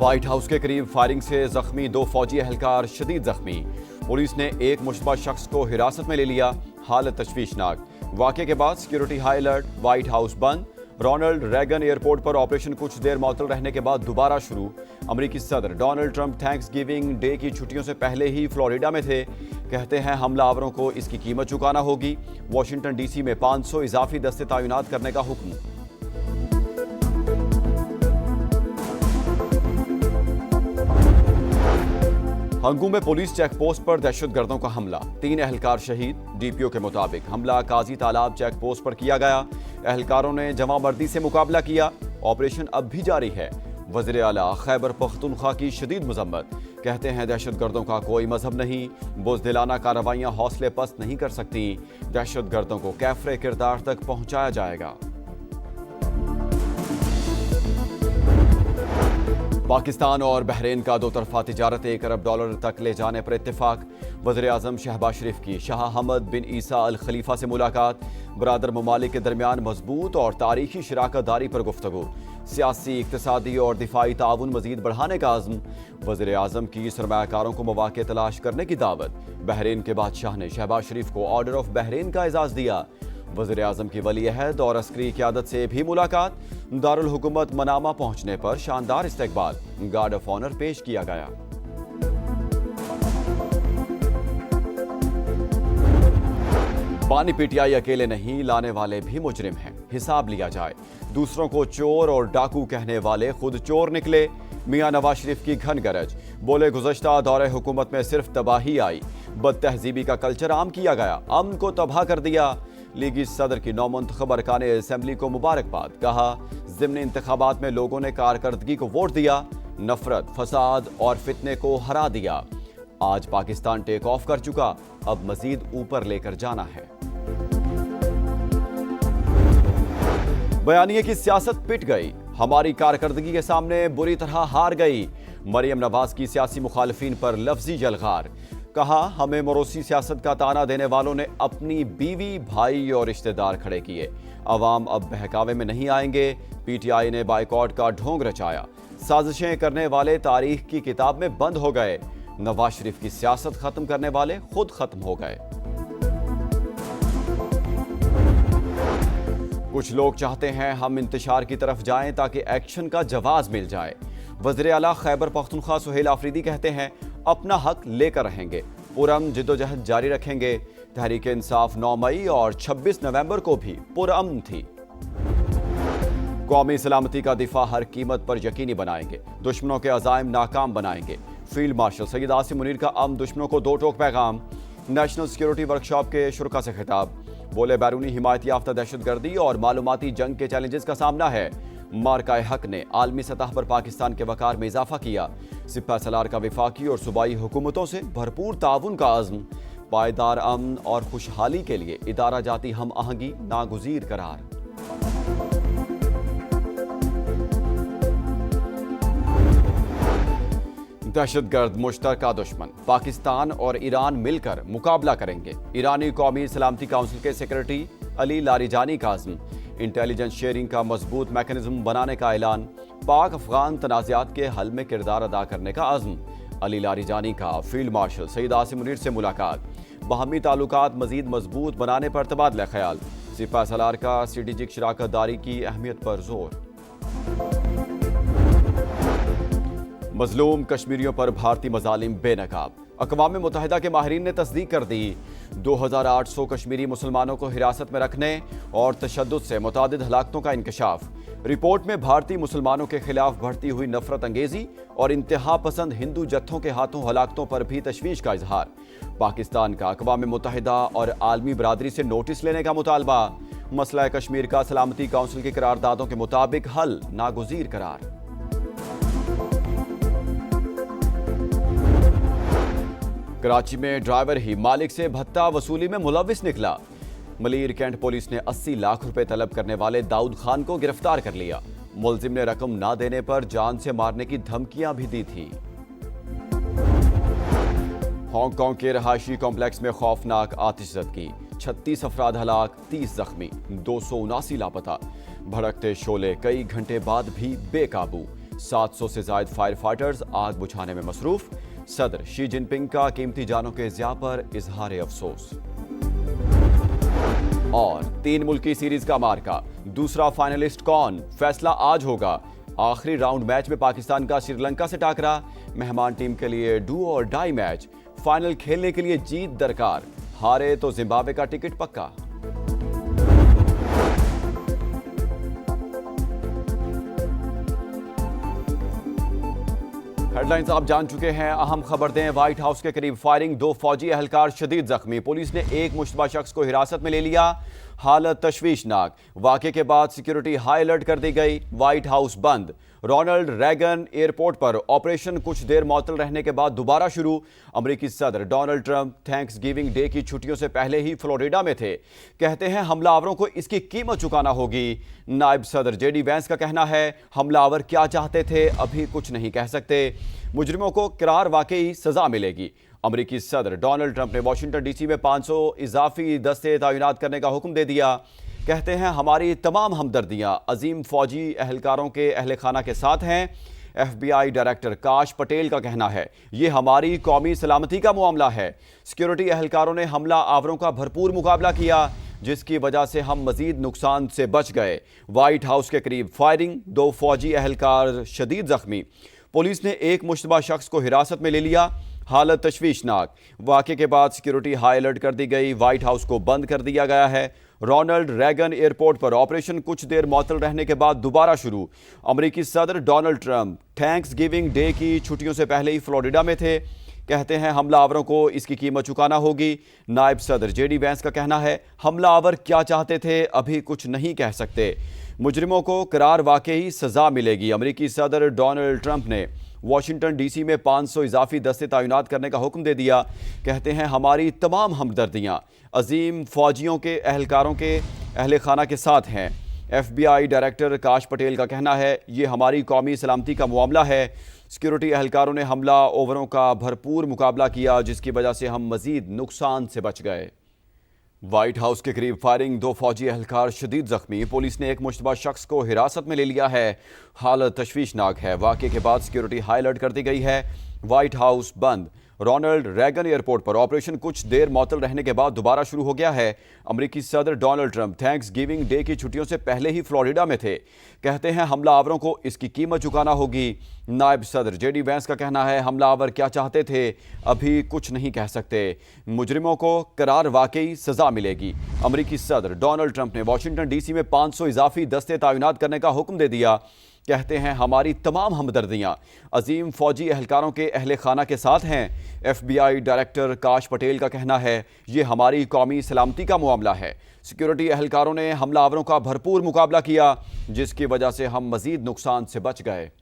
White house के करीब firing से जख्मी 2 फौजी एहलकार शदीद जख्मी। पुलिस ने एक मुशतबा शख्स को हिरासत में ले लिया, हालत तशवीशनाक। वाक़े के बाद security high alert, white house बंद। रोनाल्ड रेगन एयरपोर्ट पर ऑपरेशन कुछ देर मअतल रहने के बाद दोबारा शुरू। अमेरिकी सदर Donald Trump thanks giving day की छुट्टियों से पहले ही फ्लोरिडा में थे। कहते हैं हमलावरों को इसकी कीमत चुकाना होगी। वाशिंगटन डीसी में 500 इजाफी दस्ते तैनात करने का हुक्म। हंगू में पुलिस चेकपोस्ट पर दहशतगर्दों का हमला, 3 एहलकार शहीद। डीपीओ के मुताबिक हमला काजी तालाब चेकपोस्ट पर किया गया। एहलकारों ने जवांमर्दी से मुकाबला किया। ऑपरेशन अब भी जारी है। वज़ीर आला खैबर पख्तूनख्वा की शदीद मजम्मत। कहते हैं दहशतगर्दों का कोई मजहब नहीं, बुज़दिलाना कार्रवाइयां हौसले पस्त नहीं कर सकती। दहशतगर्दों को कैफरे किरदार तक पहुंचाया जाएगा। पाकिस्तान और बहरीन का 2 तरफा तिजारत $1 अरब तक ले जाने पर इत्तेफाक। वज़ीर आज़म शहबाज शरीफ की शाह हमद बिन ईसा अल खलीफा से मुलाकात। बरादर ममालिक के दरमियान मजबूत और तारीखी शराकत दारी पर गुफ्तगू। सियासी, इक़्तिसादी और दिफाई ताउन मजीद बढ़ाने का आज़म। वज़ीर आज़म की सरमायाकारों को मौक़े तलाश करने की दावत। बहरीन के बादशाह ने शहबाज शरीफ को ऑर्डर ऑफ बहरीन का एजाज़ दिया। वज़ीर आज़म की वली अहद और अस्करी क़यादत से भी मुलाकात। दारुल हुकूमत मनामा पहुंचने पर शानदार इस्तकबाल, गार्ड ऑफ ऑनर पेश किया गया। पानी पीटीआई अकेले नहीं, लाने वाले भी मुजरिम हैं, हिसाब लिया जाए। दूसरों को चोर और डाकू कहने वाले खुद चोर निकले। मियां नवाज शरीफ की घन गरज, बोले गुज़श्ता दौरे हुकूमत में सिर्फ तबाही आई, बदतहजीबी का कल्चर आम किया गया, अमन को तबाह कर दिया। लीगी सदर की नौमुंतखब अरकान असेंबली को मुबारकबाद। कहा ज़िम्नी इंतखाबात में लोगों ने कारकर्दगी को वोट दिया, नफरत, फसाद और फितने को हरा दिया। आज पाकिस्तान टेक ऑफ कर चुका, अब मजीद ऊपर लेकर जाना है। बयानिए की सियासत पिट गई, हमारी कारकर्दगी के सामने बुरी तरह हार गई। मरियम नवाज की सियासी मुखालिफिन पर लफ्जी जलगार। कहा हमें मोरोसी सियासत का ताना देने वालों ने अपनी बीवी, भाई और रिश्तेदार खड़े किए। अवाम अब बहकावे में नहीं आएंगे। पीटीआई ने बाइकॉट का ढोंग रचाया। साजिशें करने वाले तारीख की किताब में बंद हो गए। नवाज शरीफ की सियासत खत्म करने वाले खुद खत्म हो गए। कुछ लोग चाहते हैं हम इंतशार की तरफ जाएं ताकि एक्शन का जवाब मिल जाए। वज़ीर आला खैबर पख्तूनख्वा सुहेल आफरीदी कहते हैं अपना हक लेकर रहेंगे, पुरअमन जिद्दोजहद जारी रखेंगे। तहरीक इंसाफ 9 मई और 26 नवंबर को भी पुरअमन थी। कौमी सलामती का दिफा हर कीमत पर यकीनी बनाएंगे, दुश्मनों के अज़ाइम नाकाम बनाएंगे। फील्ड मार्शल सैयद आसिम मुनीर का दुश्मनों को 2 टोक पैगाम। नेशनल सिक्योरिटी वर्कशॉप के शुरा से खिताब, बोले बैरूनी हिमायत याफ्ता दहशतगर्दी और मालूमाती जंग के चैलेंजेस का सामना है। मार्काए हक ने आलमी सतह पर पाकिस्तान के वकार में इजाफा किया। सिपह सलार का विफाकी और सूबाई हुकूमतों से भरपूर ताउन का आज़म। पायदार अमन और खुशहाली के लिए इदारा जाती हम आहंगी नागुज़ीर करार। दहशतगर्द मुश्तरका दुश्मन, पाकिस्तान और ईरान मिलकर मुकाबला करेंगे। ईरानी कौमी सलामती काउंसिल के सेक्रेटरी अली लारिजानी का आज़म। इंटेलिजेंस शेयरिंग का मजबूत मैकेनिज्म बनाने का ऐलान। पाक अफगान तनाज़ात के हल में किरदार अदा करने का आज़म। अली लारिजानी का फील्ड मार्शल सैयद आसिम मुनीर से मुलाकात। बाहमी ताल्लुकात मजीद मजबूत बनाने पर तबादला ख्याल। सिपह सलार का स्ट्रेटेजिक शराकत दारी की अहमियत पर जोर। मजलूम कश्मीरियों पर भारतीय मजालिम बेनकाब। अक़वाम मुत्तहिदा के माहिरीन ने तस्दीक कर दी। 2800 कश्मीरी मुसलमानों को हिरासत में रखने और तशद्दुद से मुतादिद हलाकतों का इंकशाफ। रिपोर्ट में भारतीय मुसलमानों के खिलाफ बढ़ती हुई नफरत अंगेजी और इंतहा पसंद हिंदू जत्थों के हाथों हलाकतों पर भी तशवीश का इजहार। पाकिस्तान का अक़वाम मुत्तहिदा और आलमी बरादरी से नोटिस लेने का मुतालबा। मसला कश्मीर का सलामती काउंसिल की करारदादों के मुताबिक हल नागुज़ीर करार। कराची में ड्राइवर ही मालिक से भत्ता वसूली में मुलविस निकला। मलीर कैंट पुलिस ने 80 लाख रुपए तलब करने वाले दाऊद खान को गिरफ्तार कर लिया। मुलजिम ने रकम ना देने पर जान से मारने की धमकियां भी दी थी। हांगकांग के रहायशी कॉम्प्लेक्स में खौफनाक आतिशज़दगी, 36 अफराद हलाक, 30 जख्मी, 279 लापता। भड़कते शोले कई घंटे बाद भी बेकाबू। 700 से ज्यादा फायर फाइटर्स आग बुझाने में मसरूफ। सदर शी जिनपिंग का कीमती जानों के ज़िया पर इजहार अफसोस। और 3 मुल्की सीरीज का मार्का, दूसरा फाइनलिस्ट कौन, फैसला आज होगा। आखिरी राउंड मैच में पाकिस्तान का श्रीलंका से टाकरा। मेहमान टीम के लिए डू और डाई मैच। फाइनल खेलने के लिए जीत दरकार, हारे तो जिम्बाब्वे का टिकट पक्का। हेडलाइंस आप जान चुके हैं, अहम खबर दें। व्हाइट हाउस के करीब फायरिंग, 2 फौजी एहलकार शदीद जख्मी। पुलिस ने एक मुश्तबा शख्स को हिरासत में ले लिया, हालत तशवीशनाक। वाक़े के बाद सिक्योरिटी हाई अलर्ट कर दी गई। व्हाइट हाउस बंद। रोनाल्ड रैगन एयरपोर्ट पर ऑपरेशन कुछ देर मअतल रहने के बाद दोबारा शुरू। अमेरिकी सदर Donald Trump thanks giving day की छुट्टियों से पहले ही फ्लोरिडा में थे। कहते हैं हमलावरों को इसकी कीमत चुकाना होगी। नायब सदर जेडी वैंस का कहना है हमलावर क्या चाहते थे अभी कुछ नहीं कह सकते। मुजरिमों को करार वाकई सजा मिलेगी। अमेरिकी सदर डोनाल्ड ट्रंप ने वाशिंगटन डीसी में 500 इजाफी दस्ते तैनात करने का हुक्म दे दिया। कहते हैं हमारी तमाम हमदर्दियां अजीम फौजी एहलकारों के अहल खाना के साथ हैं। FBI डायरेक्टर काश पटेल का कहना है ये हमारी कौमी सलामती का मामला है। सिक्योरिटी एहलकारों ने हमला आवरों का भरपूर मुकाबला किया, जिसकी वजह से हम मजीद नुकसान से बच गए। व्हाइट हाउस के करीब फायरिंग, 2 फौजी एहलकार शदीद जख्मी। पुलिस ने एक मुश्तबा शख्स को हिरासत में ले लिया, हालत तशवीशनाक। वाक़े के बाद सिक्योरिटी हाई अलर्ट कर दी गई। व्हाइट हाउस को बंद कर दिया गया है। रोनाल्ड रैगन एयरपोर्ट पर ऑपरेशन कुछ देर मअतल रहने के बाद दोबारा शुरू। अमेरिकी सदर Donald Trump thanks giving day की छुट्टियों से पहले ही फ्लोरिडा में थे। कहते हैं हमलावरों को इसकी कीमत चुकाना होगी। नायब सदर जेडी वैंस का कहना है हमलावर क्या चाहते थे अभी कुछ नहीं कह सकते। मुजरिमों को करार वाकई सजा मिलेगी। अमेरिकी सदर डोनाल्ड ट्रंप ने वाशिंगटन डीसी में 500 इजाफी दस्ते तैनात करने का हुक्म दे दिया। कहते हैं हमारी तमाम हमदर्दियां अजीम फौजियों के एहलकारों के अहल खाना के साथ हैं। FBI डायरेक्टर काश पटेल का कहना है ये हमारी कौमी सलामती का मामला है। सिक्योरिटी एहलकारों ने हमला ओवरों का भरपूर मुकाबला किया, जिसकी वजह से हम मजीद नुकसान से बच गए। व्हाइट हाउस के करीब फायरिंग, 2 फौजी एहलकार शदीद जख्मी। पुलिस ने एक मुश्तबा शख्स को हिरासत में ले लिया है, हालत तशवीशनाक है। वाक़े के बाद सिक्योरिटी हाई अलर्ट कर दी गई है। व्हाइट हाउस बंद। रोनाल्ड रैगन एयरपोर्ट पर ऑपरेशन कुछ देर मअतल रहने के बाद दोबारा शुरू हो गया है। अमेरिकी सदर Donald Trump thanks giving day की छुट्टियों से पहले ही फ्लोरिडा में थे। कहते हैं हमलावरों को इसकी कीमत चुकाना होगी। नायब सदर जेडी वैंस का कहना है हमलावर क्या चाहते थे अभी कुछ नहीं कह सकते। मुजरिमों को करार वाकई सजा मिलेगी। अमेरिकी सदर डोनाल्ड ट्रंप ने वाशिंगटन डीसी में 500 इजाफी दस्ते तैनात करने का हुक्म दे दिया। कहते हैं हमारी तमाम हमदर्दियां अजीम फौजी एहलकारों के अहल खाना के साथ हैं। FBI डायरेक्टर काश पटेल का कहना है ये हमारी कौमी सलामती का मामला है। सिक्योरिटी एहलकारों ने हमलावरों का भरपूर मुकाबला किया, जिसकी वजह से हम मजीद नुकसान से बच गए।